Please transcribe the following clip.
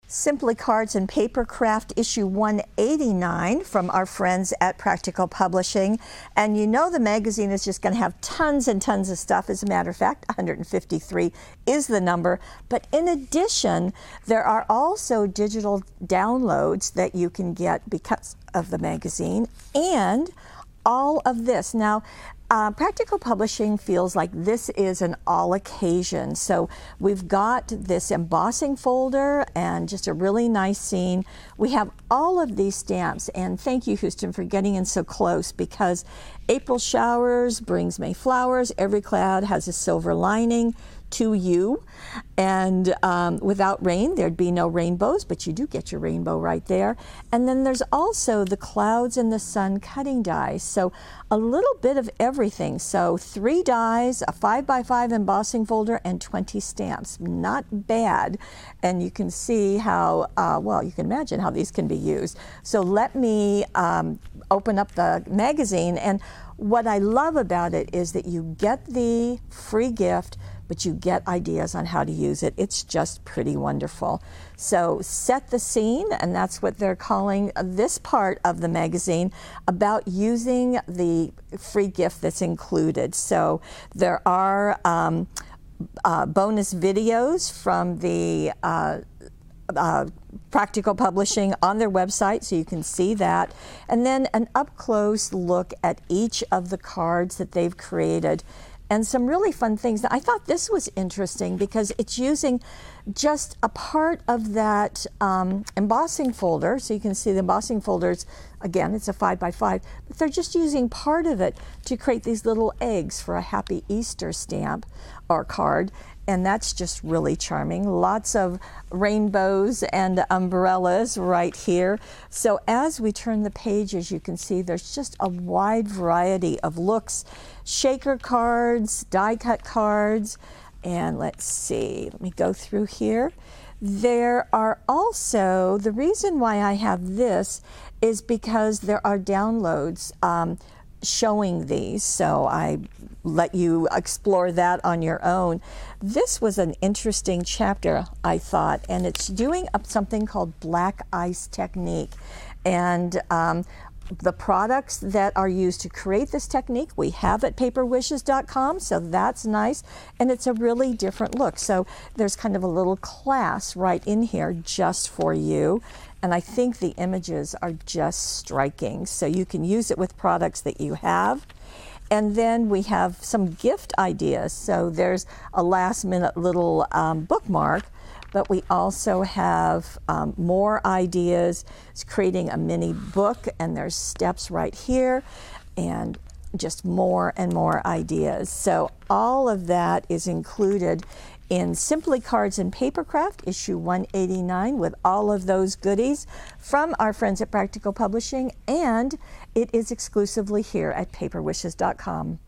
Simply Cards and Papercraft issue 189 from our friends at Practical Publishing. And you know the magazine is just going to have tons and tons of stuff. As a matter of fact, 153 is the number. But in addition, there are also digital downloads that you can get because of the magazine and all of this. Now, Practical Publishing feels like this is an all occasion. So we've got this embossing folder and just a really nice scene. We have all of these stamps, and thank you, Houston, for getting in so close, because April showers brings May flowers. Every cloud has a silver lining to you, and without rain there'd be no rainbows, but you do get your rainbow right there. And then there's also the clouds and the sun cutting dies, so a little bit of everything. So 3 dies, a 5x5 embossing folder, and 20 stamps. Not bad. And you can see how well, you can imagine how these can be used. So let me open up the magazine, and what I love about it is that you get the free gift, but you get ideas on how to use it. It's just pretty wonderful. So set the scene, and that's what they're calling this part of the magazine, about using the free gift that's included. So there are bonus videos from the Practical Publishing on their website, so you can see that. And then an up-close look at each of the cards that they've created, and some really fun things. I thought this was interesting because it's using just a part of that embossing folder. So you can see the embossing folders, again, it's a 5x5, but they're just using part of it to create these little eggs for a Happy Easter stamp or card. And that's just really charming. Lots of rainbows and umbrellas right here. So as we turn the pages, you can see there's just a wide variety of looks. Shaker cards, die cut cards, and let's see, let me go through here. There are also, the reason why I have this is because there are downloads showing these, so I let you explore that on your own. This was an interesting chapter, I thought, and it's doing something called black ice technique. And the products that are used to create this technique we have at paperwishes.com, so that's nice, and it's a really different look. So there's kind of a little class right in here just for you, and I think the images are just striking. So you can use it with products that you have. And then we have some gift ideas. So there's a last-minute little bookmark, but we also have more ideas. It's creating a mini book, and there's steps right here, and just more and more ideas. So all of that is included in Simply Cards and Papercraft, issue 189, with all of those goodies from our friends at Practical Publishing, and it is exclusively here at paperwishes.com.